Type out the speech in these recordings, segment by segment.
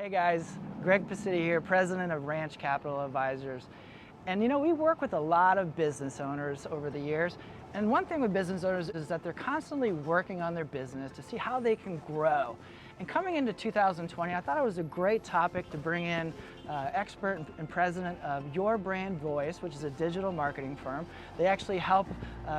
Hey guys, Greg Pacitti here, president of Ranch Capital Advisors. And we work with a lot of business owners over the years. And one thing with business owners is that they're constantly working on their business to see how they can grow. And coming into 2020, I thought it was a great topic to bring in expert and president of Your Brand Voice, which is a digital marketing firm. They actually help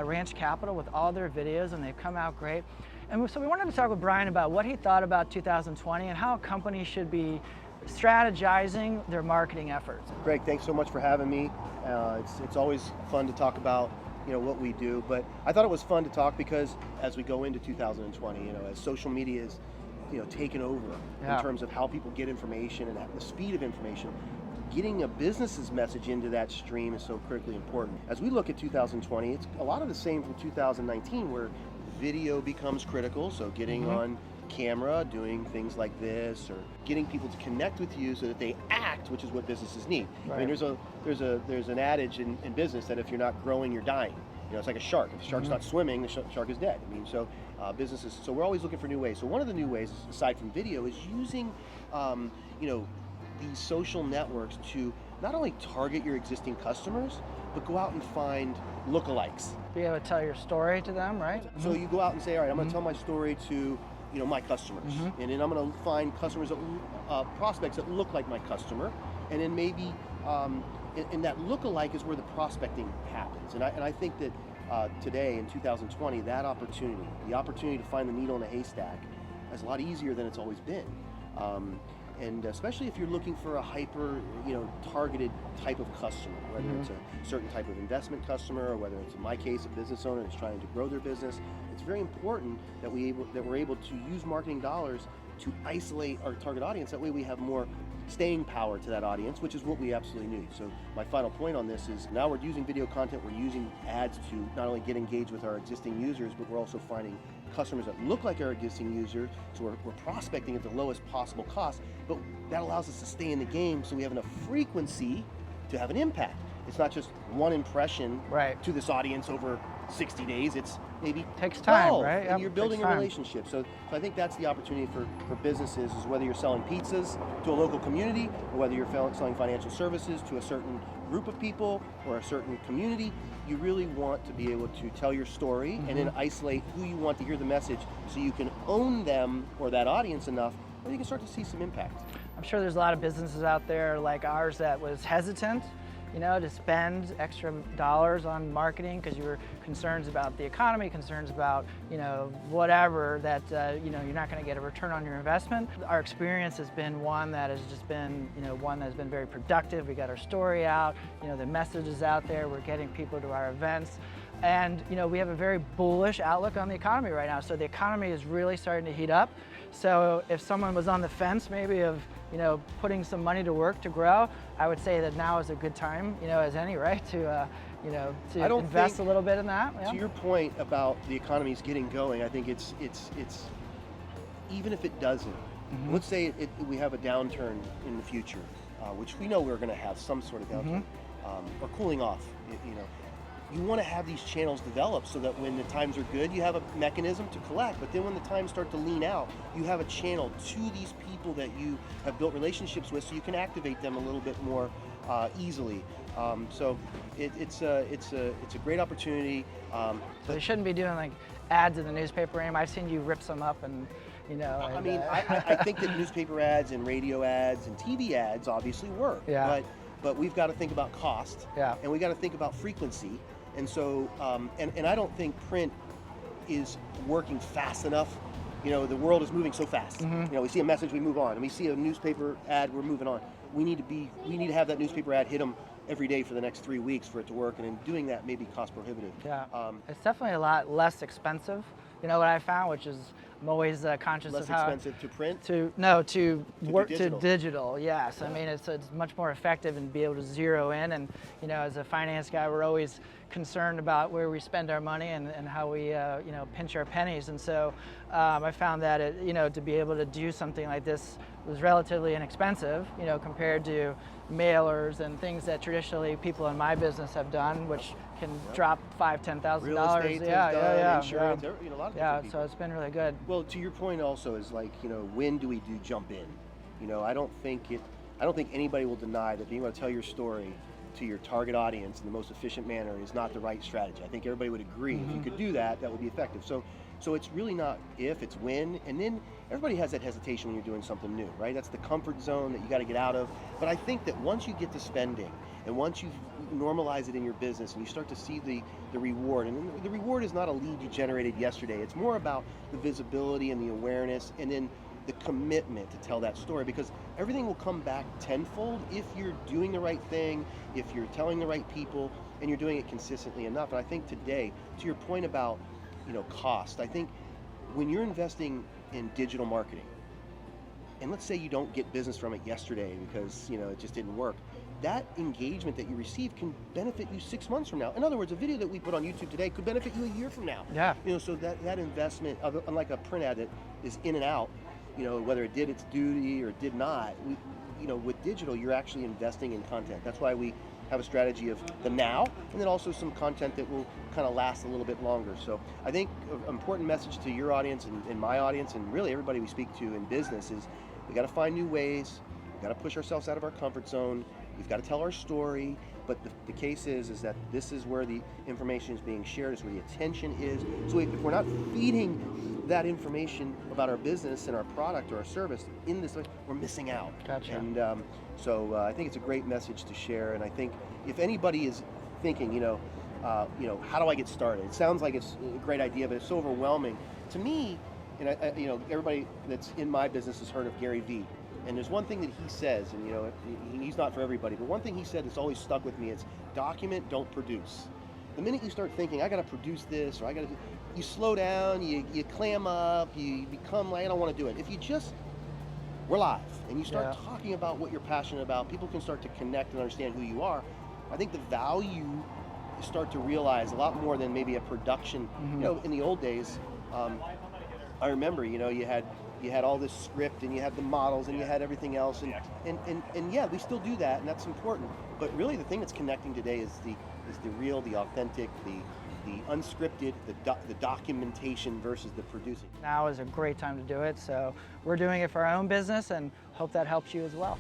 Ranch Capital with all their videos, and they've come out great. And so we wanted to talk with Bryan about what he thought about 2020 and how companies should be strategizing their marketing efforts. Greg, thanks so much for having me. It's always fun to talk about what we do, but I thought it was fun to talk because as we go into 2020, as social media is taken over in terms of how people get information and the speed of information, getting a business's message into that stream is so critically important. As we look at 2020, it's a lot of the same from 2019 where video becomes critical, so getting on camera, doing things like this, or getting people to connect with you so that they act, which is what businesses need. Right. I mean, there's an adage in business that if you're not growing, you're dying. It's like a shark. If the shark's not swimming, the shark is dead. I mean, so businesses. So we're always looking for new ways. So one of the new ways, aside from video, is using, these social networks to not only target your existing customers, but go out and find lookalikes. Be able to tell your story to them, right? So you go out and say, all right, I'm going to tell my story to my customers, and then I'm going to find customers that prospects that look like my customer, and then maybe and that lookalike is where the prospecting happens. And I think that today in 2020, that opportunity, the opportunity to find the needle in a haystack, is a lot easier than it's always been. And especially if you're looking for a hyper, targeted type of customer, whether it's a certain type of investment customer, or whether it's, in my case, a business owner that's trying to grow their business. It's very important that we're able to use marketing dollars to isolate our target audience. That way we have more staying power to that audience, which is what we absolutely need. So my final point on this is now we're using video content, we're using ads to not only get engaged with our existing users, but we're also finding customers that look like our existing users, so we're prospecting at the lowest possible cost, but that allows us to stay in the game so we have enough frequency to have an impact. It's not just one impression to this audience over 60 days, it's maybe takes time, 12, right? and you're building a relationship. So I think that's the opportunity for businesses, is whether you're selling pizzas to a local community, or whether you're selling financial services to a certain group of people or a certain community, you really want to be able to tell your story and then isolate who you want to hear the message so you can own them or that audience enough where you can start to see some impact. I'm sure there's a lot of businesses out there like ours that was hesitant to spend extra dollars on marketing because you were concerns about the economy, concerns about, whatever, that, you're not going to get a return on your investment. Our experience has been one that has just been, one that's been very productive. We got our story out, the message is out there, we're getting people to our events. And, we have a very bullish outlook on the economy right now. So the economy is really starting to heat up. So if someone was on the fence maybe of, putting some money to work to grow, I would say that now is a good time, as any, right, to invest a little bit in that. To your point about the economy's getting going, I think it's even if it doesn't, let's say we have a downturn in the future, which we know we're going to have some sort of downturn, or cooling off, you want to have these channels developed so that when the times are good, you have a mechanism to collect. But then when the times start to lean out, you have a channel to these people that you have built relationships with, so you can activate them a little bit more easily. So it's a great opportunity. They shouldn't be doing like ads in the newspaper anymore. I've seen you rip some up and. I mean, I think that newspaper ads and radio ads and TV ads obviously work. Yeah. But we've got to think about cost. Yeah. And we got to think about frequency. And so, and I don't think print is working fast enough. The world is moving so fast. We see a message, we move on, and we see a newspaper ad, we're moving on. We need to have that newspaper ad hit them every day for the next 3 weeks for it to work, and in doing that may be cost prohibitive. Yeah. It's definitely a lot less expensive. What I found, which is I'm always conscious less of how expensive to print. To work digital. To digital. Yes, I mean it's much more effective and be able to zero in. And as a finance guy, we're always concerned about where we spend our money and how we pinch our pennies. And so I found that to be able to do something like this was relatively inexpensive, compared to mailers and things that traditionally people in my business have done, which can drop $5,000–$10,000. Real estate, insurance, a lot of yeah. So it's been really good. Well, to your point also is like, when do we jump in? You know, I don't think anybody will deny that being able to tell your story to your target audience in the most efficient manner is not the right strategy. I think everybody would agree if you could do that, that would be effective. So it's really not if, it's when. And then everybody has that hesitation when you're doing something new, right? That's the comfort zone that you got to get out of. But I think that once you get to spending and once you normalize it in your business and you start to see the reward, and the reward is not a lead you generated yesterday, it's more about the visibility and the awareness and then the commitment to tell that story, because everything will come back tenfold if you're doing the right thing, if you're telling the right people, and you're doing it consistently enough. And I think today, to your point about, you know, cost, I think when you're investing in digital marketing, and let's say you don't get business from it yesterday because, you know, it just didn't work, that engagement that you receive can benefit you 6 months from now. In other words, a video that we put on YouTube today could benefit you a year from now. Yeah. You know, so that investment, unlike a print ad that is in and out, you know, whether it did its duty or did not, you know, with digital, you're actually investing in content. That's why we have a strategy of the now, and then also some content that will kind of last a little bit longer. So I think an important message to your audience and my audience, and really everybody we speak to in business, is we got to find new ways. We got to push ourselves out of our comfort zone. We've got to tell our story. But the case is that this is where the information is being shared, is where the attention is. So if we're not feeding that information about our business and our product or our service in this way, we're missing out. Gotcha. And so I think it's a great message to share. And I think if anybody is thinking, you know, how do I get started? It sounds like it's a great idea, but it's so overwhelming. To me, and you know, everybody that's in my business has heard of Gary Vee. And there's one thing that he says, and you know, he's not for everybody, but one thing he said that's always stuck with me is document, don't produce. The minute you start thinking, I got to produce this, or I got to, you slow down, you clam up, you become like, I don't want to do it. If you just, we're live, and you start talking about what you're passionate about, people can start to connect and understand who you are. I think the value you start to realize a lot more than maybe a production. You know, in the old days, I remember, you know, you had all this script and you had the models and you had everything else, and yeah, we still do that, and that's important. But really, the thing that's connecting today is the real, the authentic, the unscripted, the documentation versus the producing. Now is a great time to do it, so we're doing it for our own business and hope that helps you as well.